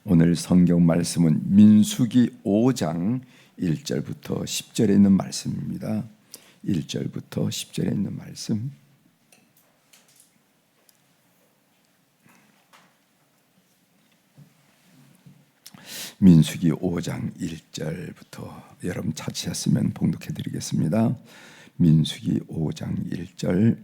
오늘 성경 말씀은 민수기 5장 1절부터 10절에 있는 말씀입니다. 1절부터 10절에 있는 말씀. 민수기 5장 1절부터 여러분 찾으셨으면 봉독해 드리겠습니다. 민수기 5장 1절.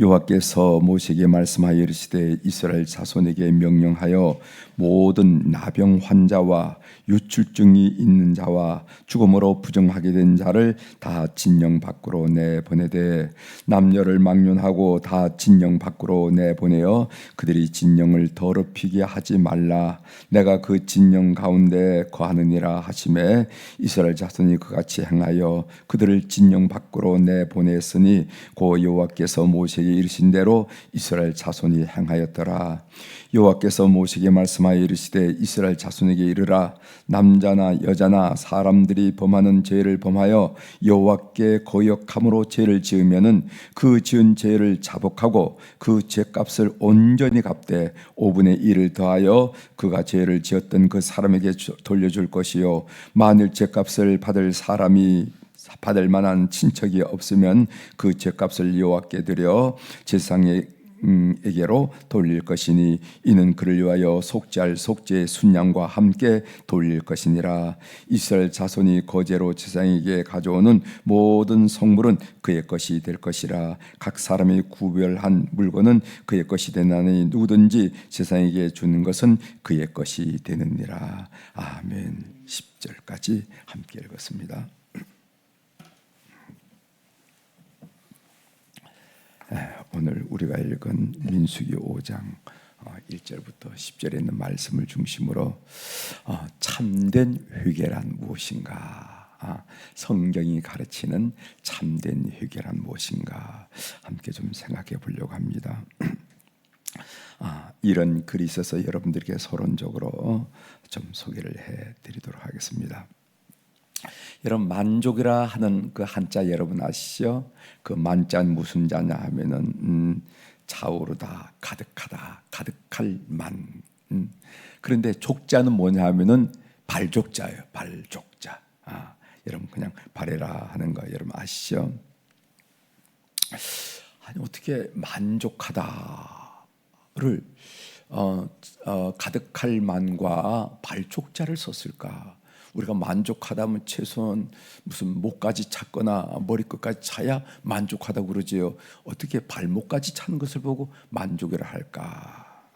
여호와께서 모세에게 말씀하여 이르시되 이스라엘 자손에게 명령하여 모든 나병 환자와 유출증이 있는 자와 죽음으로 부정하게 된 자를 다 진영 밖으로 내보내되 남녀를 망론하고 다 진영 밖으로 내보내어 그들이 진영을 더럽히게 하지 말라. 내가 그 진영 가운데 거하느니라 하시매 이스라엘 자손이 그같이 행하여 그들을 진영 밖으로 내보냈으니 고 여호와께서 모세에게 이르신 대로 이스라엘 자손이 행하였더라. 여호와께서 모세에게 말씀하여 이르시되 이스라엘 자손에게 이르라. 남자나 여자나 사람들이 범하는 죄를 범하여 여호와께 거역함으로 죄를 지으면은 그 지은 죄를 자복하고 그 죄값을 온전히 갚되 5분의 1을 더하여 그가 죄를 지었던 그 사람에게 돌려줄 것이요 만일 죄값을 받을 만한 친척이 없으면 그 죄값을 여호와께 드려 제사장에게로 돌릴 것이니 이는 그를 위하여 속죄할 속죄의 순양과 함께 돌릴 것이니라. 이스라엘 자손이 거제로 제사장에게 가져오는 모든 성물은 그의 것이 될 것이라. 각 사람이 구별한 물건은 그의 것이 되나니 누구든지 제사장에게 주는 것은 그의 것이 되느니라. 아멘. 10절까지 함께 읽었습니다. 오늘 우리가 읽은 민수기 5장 1절부터 10절에 있는 말씀을 중심으로 참된 회개란 무엇인가, 성경이 가르치는 참된 회개란 무엇인가 함께 좀 생각해 보려고 합니다. 이런 글이 있어서 여러분들께 서론적으로 좀 소개를 해드리도록 하겠습니다. 여러분 만족이라 하는 그 한자 여러분 아시죠? 그 만자는 무슨 자냐 하면은 차오르다, 가득하다, 가득할 만. 그런데 족자는 뭐냐 하면은 발족자예요. 발족자. 여러분 그냥 발해라 하는 거 여러분 아시죠? 아니 어떻게 만족하다를 가득할 만과 발족자를 썼을까? 우리가 만족하다면 최소한 무슨 목까지 찼거나 머리끝까지 차야 만족하다고 그러지요. 어떻게 발목까지 찬 것을 보고 만족이라 할까?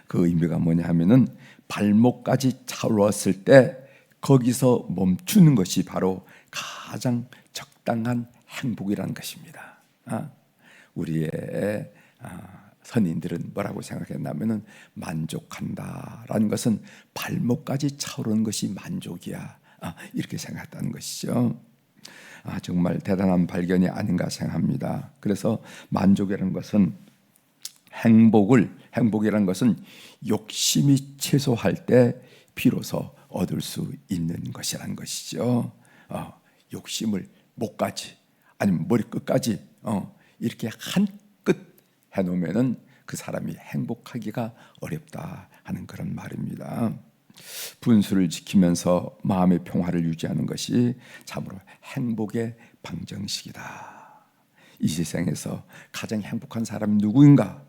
그 의미가 뭐냐 하면은 발목까지 차올랐을 때 거기서 멈추는 것이 바로 가장 적당한 행복이라는 것입니다. 우리의 선인들은 뭐라고 생각했냐면은 만족한다라는 것은 발목까지 차오르는 것이 만족이야, 이렇게 생각했다는 것이죠. 정말 대단한 발견이 아닌가 생각합니다. 그래서 만족이라는 것은 행복이라는 것은 욕심이 최소할 때 비로소 얻을 수 있는 것이라는 것이죠. 욕심을 목까지 아니면 머리끝까지 이렇게 한끝 해놓으면은 그 사람이 행복하기가 어렵다 하는 그런 말입니다. 분수를 지키면서 마음의 평화를 유지하는 것이 참으로 행복의 방정식이다. 이 세상에서 가장 행복한 사람이 누구인가?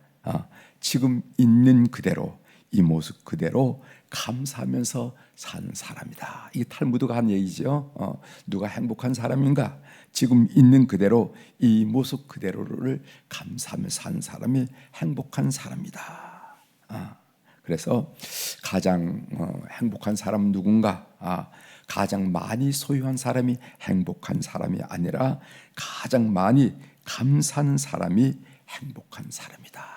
지금 있는 그대로, 이 모습 그대로 감사하면서 사는 사람이다. 이게 탈무드가 한 얘기죠. 누가 행복한 사람인가? 지금 있는 그대로 이 모습 그대로를 감사하면서 사는 사람이 행복한 사람이다. 그래서 가장 행복한 사람은 누군가? 가장 많이 소유한 사람이 행복한 사람이 아니라 가장 많이 감사하는 사람이 행복한 사람이다.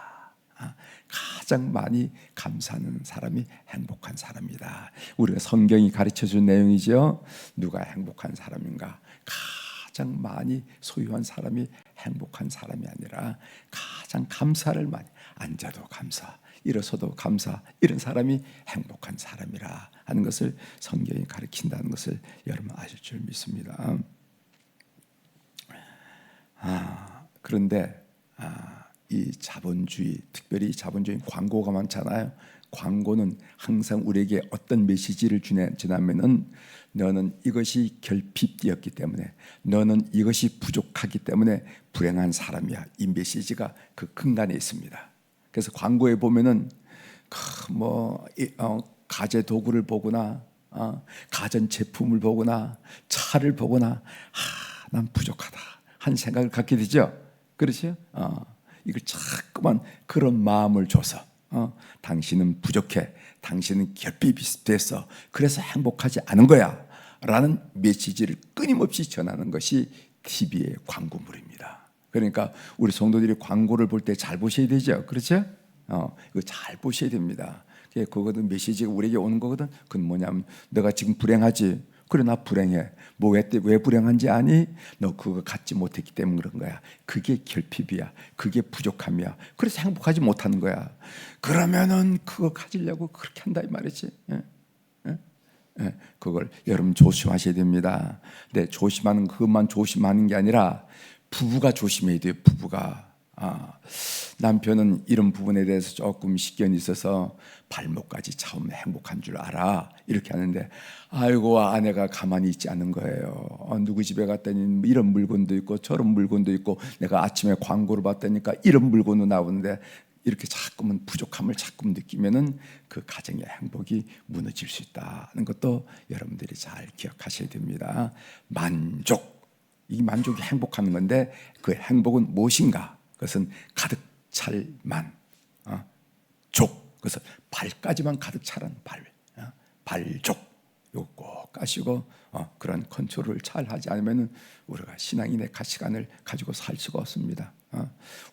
가장 많이 감사하는 사람이 행복한 사람이다. 우리가 성경이 가르쳐준 내용이죠. 누가 행복한 사람인가? 가장 많이 소유한 사람이 행복한 사람이 아니라 가장 감사를 많이, 앉아도 감사, 일어서도 감사, 이런 사람이 행복한 사람이라 하는 것을 성경이 가르친다는 것을 여러분 아실 줄 믿습니다. 그런데 이 자본주의, 특별히 자본주의 광고가 많잖아요. 광고는 항상 우리에게 어떤 메시지를 주냐면은 너는 이것이 결핍되었기 때문에, 너는 이것이 부족하기 때문에 불행한 사람이야. 이 메시지가 그 근간에 있습니다. 그래서 광고에 보면은 가재 도구를 보거나 가전 제품을 보거나 차를 보거나 난 부족하다 한 생각을 갖게 되죠. 그렇죠? 이걸 자꾸만 그런 마음을 줘서 당신은 부족해, 당신은 결핍이 됐어, 그래서 행복하지 않은 거야 라는 메시지를 끊임없이 전하는 것이 TV의 광고물입니다. 그러니까 우리 성도들이 광고를 볼 때 잘 보셔야 되죠. 그렇죠? 이거 잘 보셔야 됩니다. 그거든, 메시지가 우리에게 오는 거거든. 그건 뭐냐면 너가 지금 불행하지? 그래, 나 불행해. 왜 불행한지 아니? 너 그거 갖지 못했기 때문에 그런 거야. 그게 결핍이야. 그게 부족함이야. 그래서 행복하지 못하는 거야. 그러면은 그거 가지려고 그렇게 한다 이 말이지. 그걸 여러분 조심하셔야 됩니다. 근데 조심하는 그것만 조심하는 게 아니라 부부가 조심해야 돼요. 부부가. 남편은 이런 부분에 대해서 조금 식견이 있어서 발목까지 차면 행복한 줄 알아 이렇게 하는데, 아이고 아내가 가만히 있지 않은 거예요. 누구 집에 갔더니 이런 물건도 있고 저런 물건도 있고, 내가 아침에 광고를 봤다니까 이런 물건도 나오는데, 이렇게 자꾸만 부족함을 자꾸 느끼면은 그 가정의 행복이 무너질 수 있다는 것도 여러분들이 잘 기억하셔야 됩니다. 이 만족이 행복한 건데 그 행복은 무엇인가? 그것은 가득 찰 족, 그래서 발까지만 가득 차는 발족, 이거 꼭 가시고 그런 컨트롤을 잘 하지 않으면 우리가 신앙인의 가치관을 가지고 살 수가 없습니다.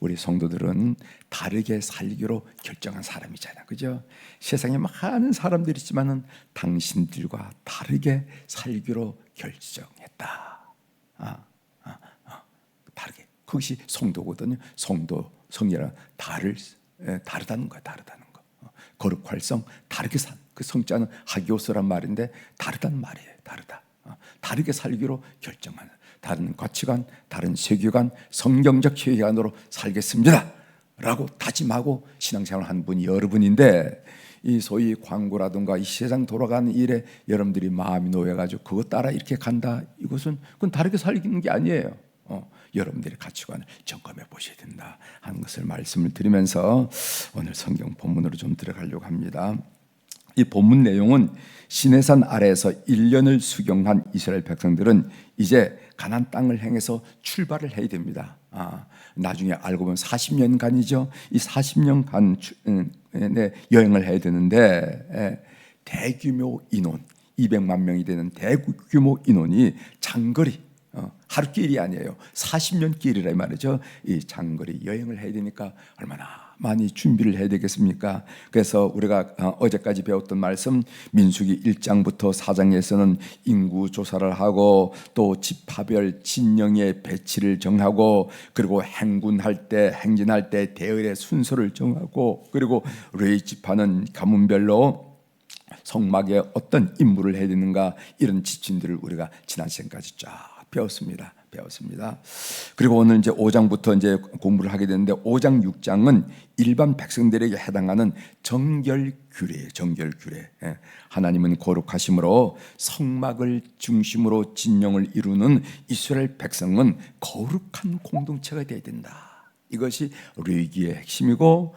우리 성도들은 다르게 살기로 결정한 사람이잖아요. 그죠? 세상에 많은 사람들이 있지만은 당신들과 다르게 살기로 결정했다. 다르게. 그것이 성도거든요. 성이라 다르다는 거야. 다르다는 거. 거룩활성, 다르게 산. 그 성자는 하기오스란 말인데 다르다는 말이에요. 다르다. 다르게 살기로 결정하는, 다른 가치관, 다른 세계관, 성경적 세계관으로 살겠습니다 라고 다짐하고 신앙생활을 한 분이 여러분인데, 이 소위 광고라든가 이 세상 돌아가는 일에 여러분들이 마음이 놓여가지고 그것 따라 이렇게 간다, 그건 다르게 살기는 게 아니에요. 여러분들의 가치관을 점검해 보셔야 된다 하는 것을 말씀을 드리면서 오늘 성경 본문으로 좀 들어가려고 합니다. 이 본문 내용은 시내산 아래에서 1년을 수경한 이스라엘 백성들은 이제 가나안 땅을 향해서 출발을 해야 됩니다. 나중에 알고 보면 40년간이죠. 이 40년간 여행을 해야 되는데, 대규모 인원 200만 명이 되는 대규모 인원이 장거리, 하루 길이 아니에요. 40년 길이라 이 말이죠. 이 장거리 여행을 해야 되니까 얼마나 많이 준비를 해야 되겠습니까? 그래서 우리가 어제까지 배웠던 말씀, 민수기 1장부터 4장에서는 인구 조사를 하고 또 지파별 진영의 배치를 정하고, 그리고 행진할 때 대열의 순서를 정하고, 그리고 레위 지파는 가문별로 성막에 어떤 임무를 해야 되는가, 이런 지침들을 우리가 지난 시간까지 쫙 배웠습니다. 그리고 오늘 이제 5장부터 이제 공부를 하게 되는데, 5장 6장은 일반 백성들에게 해당하는 정결규례예요. 정결규례. 하나님은 거룩하심으로 성막을 중심으로 진영을 이루는 이스라엘 백성은 거룩한 공동체가 되어야 된다. 이것이 레위기의 핵심이고,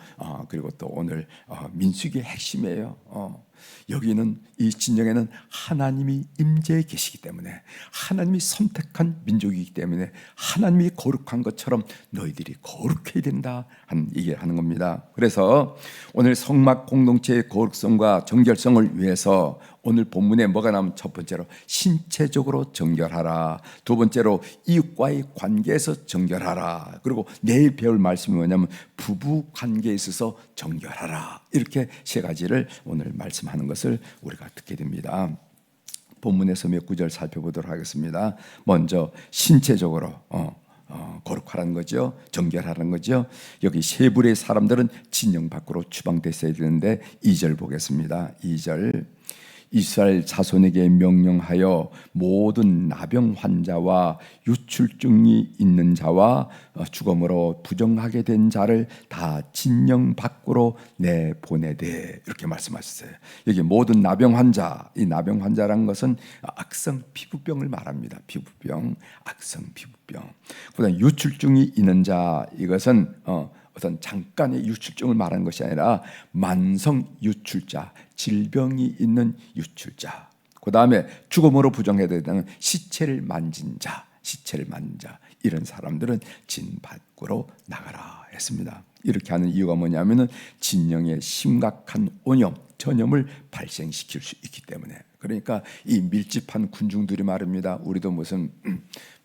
그리고 또 오늘 민수기의 핵심이에요. 여기는 이 진영에는 하나님이 임재해 계시기 때문에, 하나님이 선택한 민족이기 때문에 하나님이 거룩한 것처럼 너희들이 거룩해야 된다 하는 얘기를 하는 겁니다. 그래서 오늘 성막 공동체의 거룩성과 정결성을 위해서 오늘 본문에 뭐가 나오면, 첫 번째로 신체적으로 정결하라, 두 번째로 이웃과의 관계에서 정결하라, 그리고 내일 배울 말씀이 뭐냐면 부부 관계에 있어서 정결하라, 이렇게 세 가지를 오늘 말씀하는 것을 우리가 듣게 됩니다. 본문에서 몇 구절 살펴보도록 하겠습니다. 먼저 신체적으로 거룩하라는 거죠. 정결하라는 거죠. 여기 세 부류의 사람들은 진영 밖으로 추방됐어야 되는데 2절 보겠습니다. 2절, 이스라엘 자손에게 명령하여 모든 나병 환자와 유출증이 있는 자와 죽음으로 부정하게 된 자를 다 진영 밖으로 내보내되 이렇게 말씀하셨어요. 여기 모든 나병 환자, 이 나병 환자라는 것은 악성 피부병을 말합니다. 피부병, 악성 피부병. 그다음 유출증이 있는 자, 이것은 어떤 잠깐의 유출증을 말하는 것이 아니라 만성 유출자, 질병이 있는 유출자. 그 다음에 죽음으로 부정해야 되는 시체를 만진 자, 이런 사람들은 진 밖으로 나가라 했습니다. 이렇게 하는 이유가 뭐냐면은 진영의 심각한 오염, 전염을 발생시킬 수 있기 때문에. 그러니까 이 밀집한 군중들이 말입니다. 우리도 무슨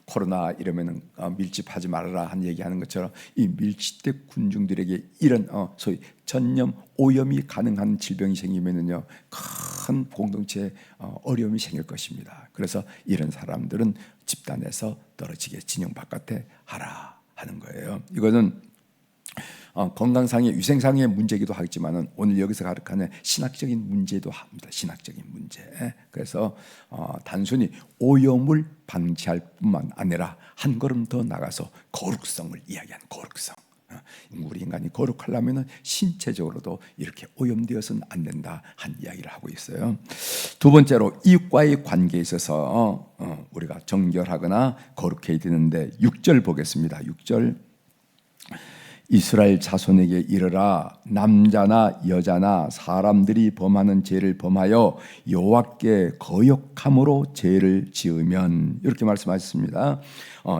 코로나 이러면은 밀집하지 말아라 한 얘기하는 것처럼 이 밀집된 군중들에게 이런 소위 전염 오염이 가능한 질병이 생기면은요 큰 공동체에 어려움이 생길 것입니다. 그래서 이런 사람들은 집단에서 떨어지게 진영 바깥에 하라 하는 거예요. 이거는 건강상의 위생상의 문제이기도 하지만은 오늘 여기서 가르치는 신학적인 문제도 합니다. 신학적인 문제. 그래서 단순히 오염을 방지할 뿐만 아니라 한 걸음 더 나가서 거룩성을 이야기하는 거룩성. 우리 인간이 거룩하려면은 신체적으로도 이렇게 오염되어서는 안 된다 한 이야기를 하고 있어요. 두 번째로 이웃과의 관계에 있어서 우리가 정결하거나 거룩해야 되는데 6절 보겠습니다. 6절 이스라엘 자손에게 이르라 남자나 여자나 사람들이 범하는 죄를 범하여 여호와께 거역함으로 죄를 지으면 이렇게 말씀하셨습니다.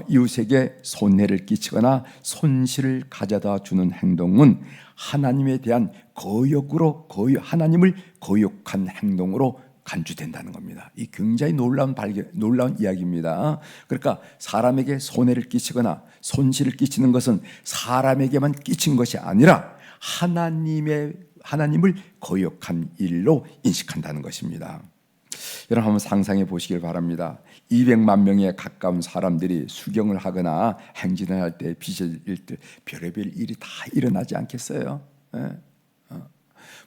이웃에게 손해를 끼치거나 손실을 가져다 주는 행동은 하나님에 대한 거역으로 하나님을 거역한 행동으로 간주된다는 겁니다. 이 굉장히 놀라운 이야기입니다. 그러니까 사람에게 손해를 끼치거나 손실을 끼치는 것은 사람에게만 끼친 것이 아니라 하나님을 거역한 일로 인식한다는 것입니다. 여러분 한번 상상해 보시길 바랍니다. 200만 명에 가까운 사람들이 수경을 하거나 행진을 할 때 빚을 잃듯 별의별 일이 다 일어나지 않겠어요?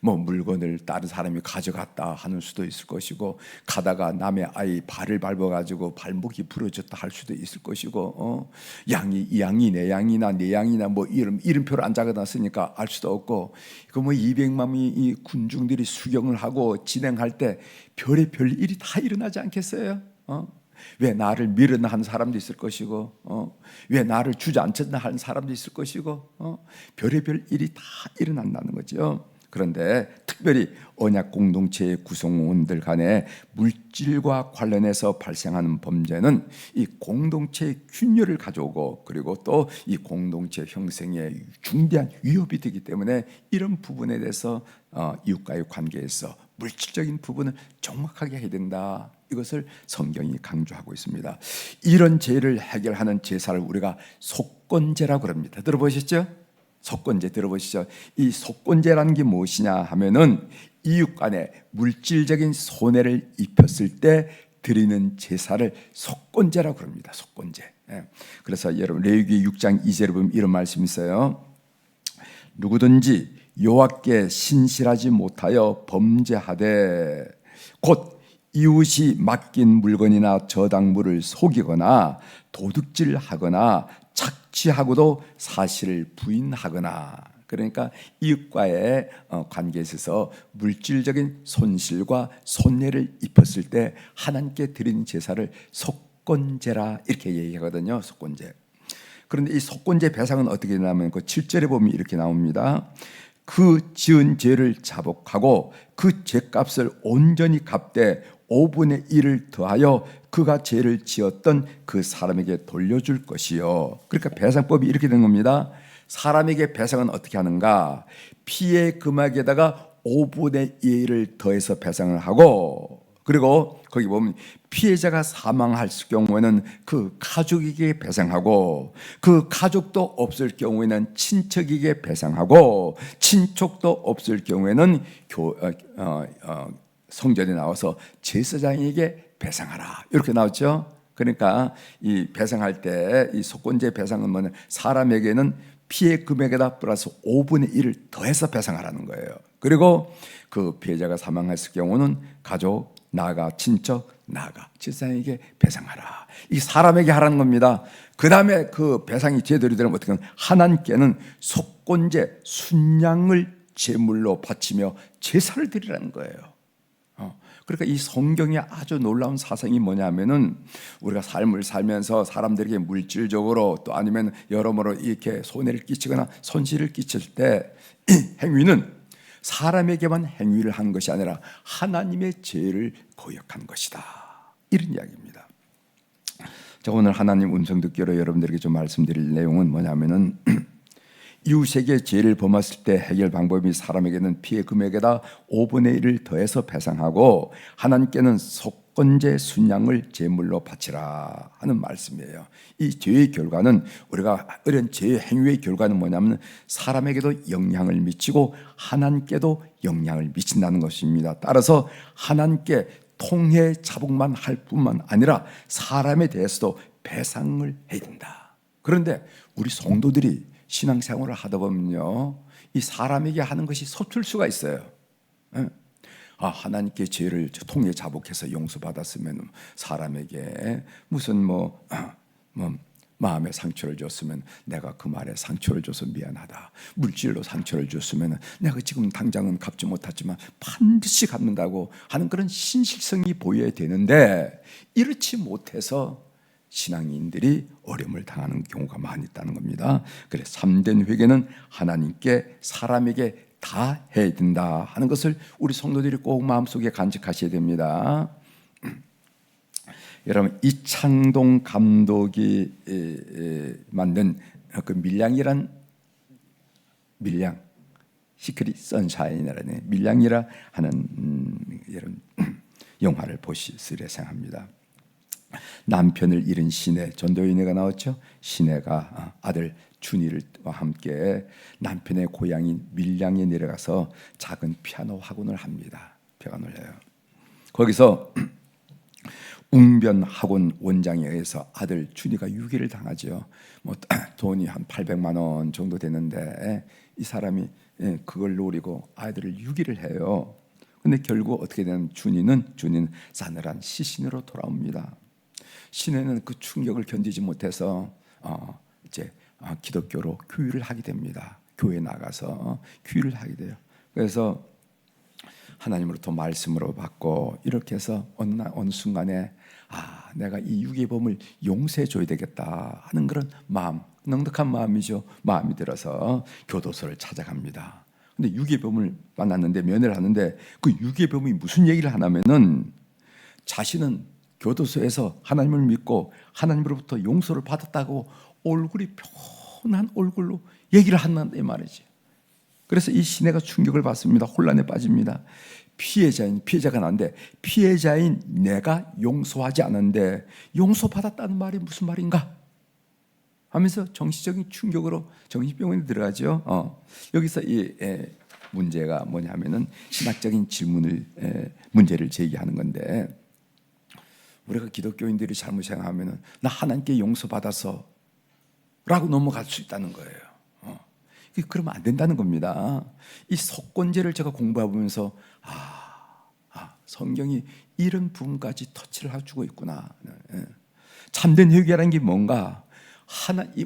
뭐 물건을 다른 사람이 가져갔다 하는 수도 있을 것이고 가다가 남의 아이 발을 밟아가지고 발목이 부러졌다 할 수도 있을 것이고 이 양이 내 양이나 내 양이나 뭐 이름표를 안 적어놨으니까 알 수도 없고 그 뭐 200만이 군중들이 수경을 하고 진행할 때 별의별 일이 다 일어나지 않겠어요? 왜 나를 밀어나 하는 사람도 있을 것이고 왜 나를 주저앉혔나 하는 사람도 있을 것이고 별의별 일이 다 일어난다는 거죠. 그런데 특별히 언약 공동체의 구성원들 간에 물질과 관련해서 발생하는 범죄는 이 공동체의 균열을 가져오고 그리고 또 이 공동체 형성에 중대한 위협이 되기 때문에 이런 부분에 대해서 이웃과의 관계에서 물질적인 부분을 정확하게 해야 된다. 이것을 성경이 강조하고 있습니다. 이런 죄를 해결하는 제사를 우리가 속건제라고 합니다. 들어보셨죠? 속건제 들어보시죠. 이 속건제라는 게 무엇이냐 하면은 이웃 간에 물질적인 손해를 입혔을 때 드리는 제사를 속건제라고 합니다. 속건제. 그래서 여러분 레위기 6장 2절에 보면 이런 말씀이 있어요. 누구든지 여호와께 신실하지 못하여 범죄하되 곧 이웃이 맡긴 물건이나 저당물을 속이거나 도둑질하거나 착취하고도 사실을 부인하거나 그러니까 이웃과의 관계에 있어서 물질적인 손실과 손해를 입었을 때 하나님께 드리는 제사를 속건제라 이렇게 얘기하거든요. 속건제. 그런데 이 속건제 배상은 어떻게 되냐면 그 7절에 보면 이렇게 나옵니다. 그 지은 죄를 자복하고 그 죄값을 온전히 갚되 5분의 1을 더하여 그가 죄를 지었던 그 사람에게 돌려줄 것이요. 그러니까 배상법이 이렇게 된 겁니다. 사람에게 배상은 어떻게 하는가? 피해 금액에다가 5분의 1을 더해서 배상을 하고 그리고 거기 보면 피해자가 사망할 경우에는 그 가족에게 배상하고 그 가족도 없을 경우에는 친척에게 배상하고 친척도 없을 경우에는 성전에 나와서 제사장에게 배상하라 이렇게 나왔죠. 그러니까 이 배상할 때 이 속건제 배상은 뭐냐 사람에게는 피해 금액에다 플러스 5분의 1을 더해서 배상하라는 거예요. 그리고 그 피해자가 사망했을 경우는 가족, 나아가 친척, 나아가 질상에게 배상하라. 이 사람에게 하라는 겁니다. 그 다음에 그 배상이 제대로 되면 어떻게 하면 하나님께는 속건제 순양을 제물로 바치며 제사를 드리라는 거예요. 그러니까 이 성경의 아주 놀라운 사상이 뭐냐면은 우리가 삶을 살면서 사람들에게 물질적으로 또 아니면 여러모로 이렇게 손해를 끼치거나 손실을 끼칠 때 이 행위는 사람에게만 행위를 한 것이 아니라 하나님의 죄를 거역한 것이다. 이런 이야기입니다. 자, 오늘 하나님 음성 듣기로 여러분들에게 좀 말씀드릴 내용은 뭐냐면은 이웃에게 죄를 범했을 때 해결 방법이 사람에게는 피해 금액에다 5분의 1을 더해서 배상하고 하나님께는 속건제 순양을 제물로 바치라 하는 말씀이에요. 이 죄의 결과는 우리가 이런 죄의 행위의 결과는 뭐냐면 사람에게도 영향을 미치고 하나님께도 영향을 미친다는 것입니다. 따라서 하나님께 통해 자복만 할 뿐만 아니라 사람에 대해서도 배상을 해야 된다. 그런데 우리 성도들이 신앙생활을 하다 보면요, 이 사람에게 하는 것이 서툴 수가 있어요. 하나님께 죄를 통해 자복해서 용서받았으면 사람에게 무슨 마음에 상처를 줬으면 내가 그 말에 상처를 줘서 미안하다. 물질로 상처를 줬으면 내가 지금 당장은 갚지 못하지만 반드시 갚는다고 하는 그런 신실성이 보여야 되는데 이렇지 못해서 신앙인들이 어려움을 당하는 경우가 많이 있다는 겁니다. 그래서 참된 회개는 하나님께 사람에게 다 해야 된다 하는 것을 우리 성도들이 꼭 마음속에 간직하셔야 됩니다. 여러분 이창동 감독이 만든 그 밀양이란 밀양 시크릿 선샤인이라는 밀양이라 하는 여러분 영화를 보시리라 생각합니다. 남편을 잃은 시내, 전도연애가 나왔죠. 시내가 아들 준이와 함께 남편의 고향인 밀양에 내려가서 작은 피아노 학원을 합니다. 피아노를 해요. 거기서 웅변 학원 원장에 의해서 아들 준이가 유기를 당하죠. 돈이 한 800만 원 정도 되는데 이 사람이 그걸 노리고 아이들을 유기를 해요. 근데 결국 어떻게 되는 준이는 싸늘한 시신으로 돌아옵니다. 시내는 그 충격을 견디지 못해서 이제 기독교로 교회를 하게 됩니다. 교회에 나가서 교회를 하게 돼요. 그래서 하나님으로부터 말씀으로 받고 이렇게 해서 어느 순간에 내가 이 유괴범을 용서해 줘야 되겠다 하는 그런 마음, 넉넉한 마음이죠. 마음이 들어서 교도소를 찾아갑니다. 근데 유괴범을 만났는데 면회를 하는데 그 유괴범이 무슨 얘기를 하냐면은 자신은 교도소에서 하나님을 믿고 하나님으로부터 용서를 받았다고 얼굴이 편한 얼굴로 얘기를 한다는 말이지. 그래서 이 시내가 충격을 받습니다. 혼란에 빠집니다. 피해자가 난데 피해자인 내가 용서하지 않았는데 용서받았다는 말이 무슨 말인가 하면서 정신적인 충격으로 정신병원에 들어가죠. 여기서 이 문제가 뭐냐면은 신학적인 문제를 제기하는 건데 우리가 기독교인들이 잘못 생각하면은 나 하나님께 용서받아서 라고 넘어갈 수 있다는 거예요. 그러면 안 된다는 겁니다. 이 속건제를 제가 공부해보면서 성경이 이런 부분까지 터치를 해주고 있구나. 참된 회개라는 게 뭔가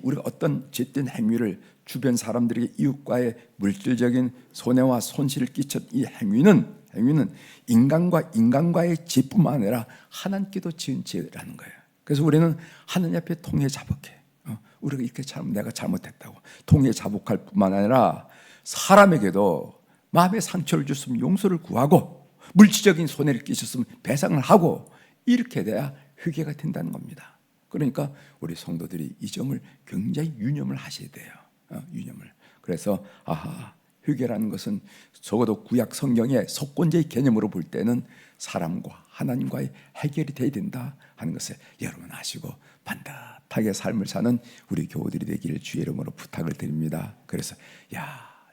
우리가 어떤 죄된 행위를 주변 사람들에게 이웃과의 물질적인 손해와 손실을 끼친 이 행위는 인간과의 죄뿐만 아니라 하나님께도 지은 죄라는 거예요. 그래서 우리는 하나님 앞에 통해 자복해. 우리가 이렇게 내가 잘못했다고 통해 자복할 뿐만 아니라 사람에게도 마음의 상처를 줬으면 용서를 구하고 물질적인 손해를 끼쳤으면 배상을 하고 이렇게 돼야 회개가 된다는 겁니다. 그러니까 우리 성도들이 이 점을 굉장히 유념을 하셔야 돼요. 유념을. 그래서 회개라는 것은 적어도 구약 성경의 속건제의 개념으로 볼 때는 사람과 하나님과의 해결이 돼야 된다 하는 것을 여러분 아시고 반듯하게 삶을 사는 우리 교우들이 되기를 주의 이름으로 부탁을 드립니다. 그래서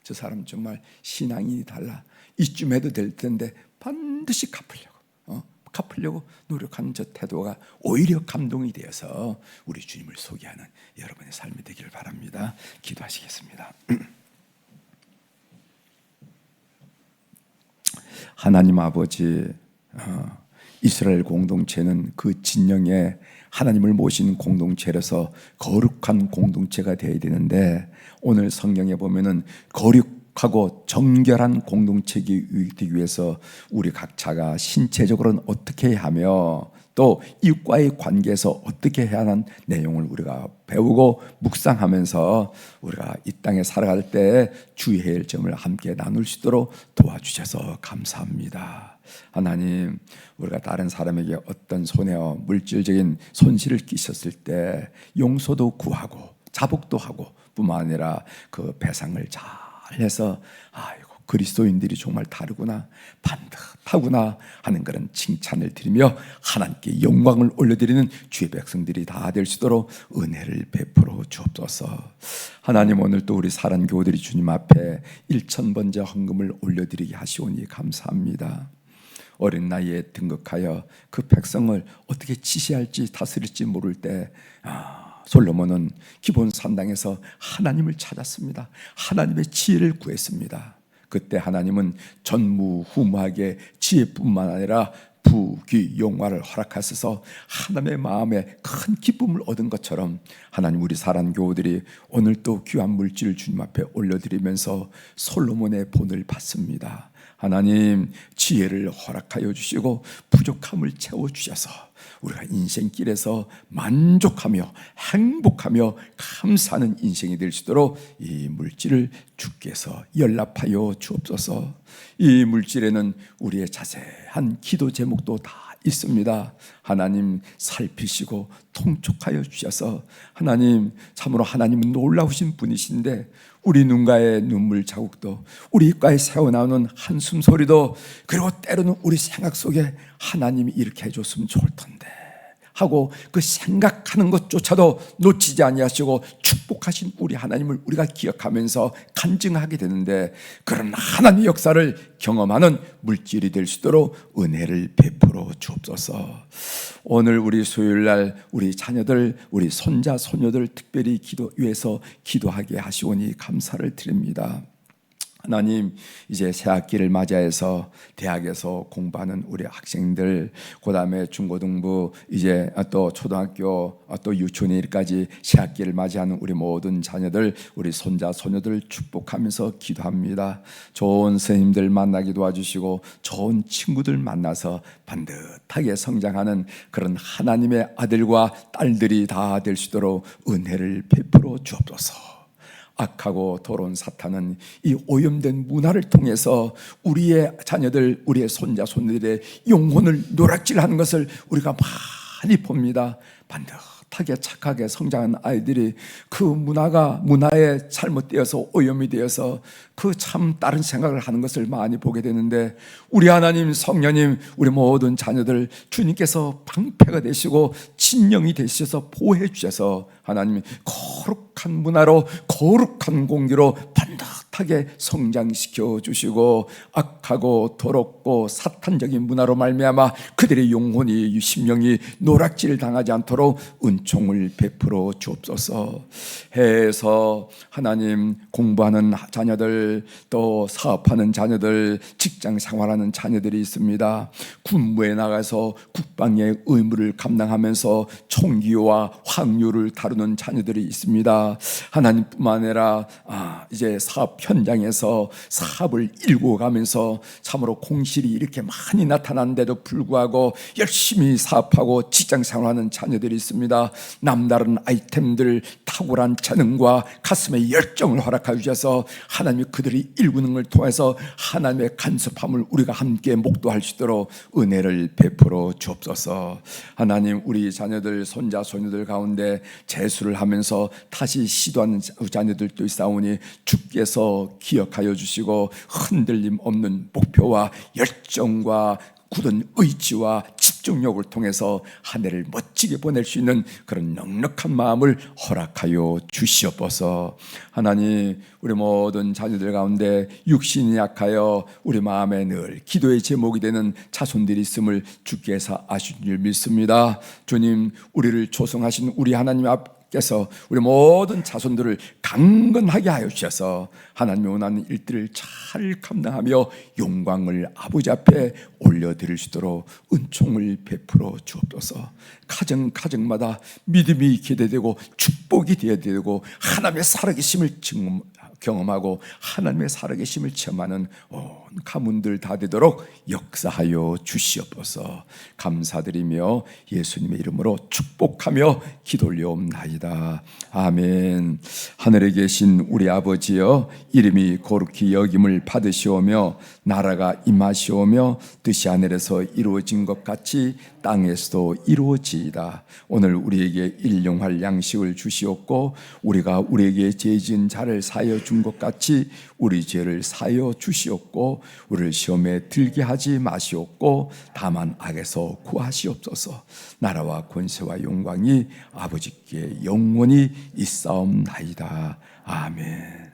저 사람 정말 신앙이 달라. 이쯤 해도 될 텐데 반드시 갚으려고 갚으려고 노력하는 저 태도가 오히려 감동이 되어서 우리 주님을 소개하는 여러분의 삶이 되기를 바랍니다. 기도하시겠습니다. 하나님 아버지, 이스라엘 공동체는 그 진영에 하나님을 모신 공동체라서 거룩한 공동체가 되어야 되는데, 오늘 성경에 보면은 거룩하고 정결한 공동체가 되기 위해서 우리 각자가 신체적으로는 어떻게 해야 하며 또 이웃과의 관계에서 어떻게 해야 하는 내용을 우리가 배우고 묵상하면서 우리가 이 땅에 살아갈 때 주의해야 할 점을 함께 나눌 수 있도록 도와주셔서 감사합니다. 하나님, 우리가 다른 사람에게 어떤 손해와 물질적인 손실을 끼쳤을 때 용서도 구하고 자복도 하고 뿐만 아니라 그 배상을 잘 해서 아이고 그리스도인들이 정말 다르구나, 반듯하구나 하는 그런 칭찬을 드리며 하나님께 영광을 올려드리는 주의 백성들이 다 될 수 있도록 은혜를 베풀어 주옵소서. 하나님, 오늘 또 우리 사랑 교우들이 주님 앞에 1,000번째 헌금을 올려드리게 하시오니 감사합니다. 어린 나이에 등극하여 그 백성을 어떻게 지시할지 다스릴지 모를 때 솔로몬은 기본 산당에서 하나님을 찾았습니다. 하나님의 지혜를 구했습니다. 그때 하나님은 전무후무하게 지혜뿐만 아니라 부귀 영화를 허락하셔서 하나님의 마음에 큰 기쁨을 얻은 것처럼 하나님, 우리 사랑 교우들이 오늘 또 귀한 물질을 주님 앞에 올려드리면서 솔로몬의 본을 받습니다. 하나님, 지혜를 허락하여 주시고 부족함을 채워주셔서 우리가 인생길에서 만족하며 행복하며 감사하는 인생이 될 수 있도록 이 물질을 주께서 연락하여 주옵소서. 이 물질에는 우리의 자세한 기도 제목도 다 있습니다. 하나님, 살피시고 통촉하여 주셔서 하나님, 참으로 하나님은 놀라우신 분이신데 우리 눈가의 눈물 자국도, 우리 입가에 새어나오는 한숨 소리도, 그리고 때로는 우리 생각 속에 하나님이 이렇게 해줬으면 좋을 텐데 하고 그 생각하는 것조차도 놓치지 아니하시고 축복하신 우리 하나님을 우리가 기억하면서 간증하게 되는데, 그런 하나님의 역사를 경험하는 물질이 될 수 있도록 은혜를 베풀어 주옵소서. 오늘 우리 수요일날 우리 자녀들, 우리 손자 손녀들 특별히 위해서 기도하게 하시오니 감사를 드립니다. 하나님, 이제 새 학기를 맞이해서 대학에서 공부하는 우리 학생들, 그 다음에 중고등부, 이제 또 초등학교, 또 유치원일까지 새 학기를 맞이하는 우리 모든 자녀들, 우리 손자 손녀들을 축복하면서 기도합니다. 좋은 선생님들 만나게 도와주시고 좋은 친구들 만나서 반듯하게 성장하는 그런 하나님의 아들과 딸들이 다 될 수 있도록 은혜를 베풀어 주옵소서. 악하고 더러운 사탄은 이 오염된 문화를 통해서 우리의 자녀들, 우리의 손자 손녀들의 영혼을 노략질하는 것을 우리가 많이 봅니다. 반듯하게 착하게 성장한 아이들이 그 문화에 잘못되어서 오염이 되어서 그 참 다른 생각을 하는 것을 많이 보게 되는데, 우리 하나님 성령님, 우리 모든 자녀들 주님께서 방패가 되시고 진영이 되셔서 보호해 주셔서 하나님이 거룩한 문화로, 거룩한 공기로 반듯하게 성장시켜 주시고, 악하고 더럽고 사탄적인 문화로 말미암아 그들의 영혼이, 심령이 노략질 당하지 않도록 은총을 베풀어 주옵소서. 해서 하나님, 공부하는 자녀들, 또 사업하는 자녀들, 직장 생활하는 자녀들이 있습니다. 군무에 나가서 국방의 의무를 감당하면서 총기와 확률을 다루는 자녀들이 있습니다. 하나님뿐만 아니라 이제 사업 현장에서 사업을 일궈가면서 참으로 공실이 이렇게 많이 나타나는데도 불구하고 열심히 사업하고 직장 생활하는 자녀들이 있습니다. 남다른 아이템들, 탁월한 재능과 가슴의 열정을 허락하여 주셔서 하나님이 그들이 일구는 걸 통해서 하나님의 간섭함을 우리가 함께 목도할 수 있도록 은혜를 베풀어 주옵소서. 하나님, 우리 자녀들, 손자 손녀들 가운데 재수를 하면서 다시 시도하는 자녀들도 있사오니 주께서 기억하여 주시고 흔들림 없는 목표와 열정과 굳은 의지와 집중 추정력을 통해서 한 해를 멋지게 보낼 수 있는 그런 넉넉한 마음을 허락하여 주시옵소서. 하나님, 우리 모든 자녀들 가운데 육신이 약하여 우리 마음에 늘 기도의 제목이 되는 자손들이 있음을 주께서 아신 줄 믿습니다. 주님, 우리를 조성하신 우리 하나님 께서 우리 모든 자손들을 강건하게 하여 주셔서 하나님의 원하는 일들을 잘 감당하며 영광을 아버지 앞에 올려드릴 수 있도록 은총을 베풀어 주옵소서. 가정마다 믿음이 기대되고 축복이 되어되고 하나님의 살아계심을 경험하고 하나님의 살아계심을 체험하는 온 가문들 다 되도록 역사하여 주시옵소서. 감사드리며 예수님의 이름으로 축복하며 기도 올려옵나이다. 아멘. 하늘에 계신 우리 아버지여, 이름이 거룩히 여김을 받으시오며 나라가 임하시오며 뜻이 하늘에서 이루어진 것 같이 땅에서도 이루어지이다. 오늘 우리에게 일용할 양식을 주시옵고 우리가 우리에게 죄 지은 자를 사하여 준 것 같이 우리 죄를 사하여 주시옵고 우리를 시험에 들게 하지 마시옵고 다만 악에서 구하시옵소서. 나라와 권세와 영광이 아버지께 영원히 있사옵나이다. 아멘.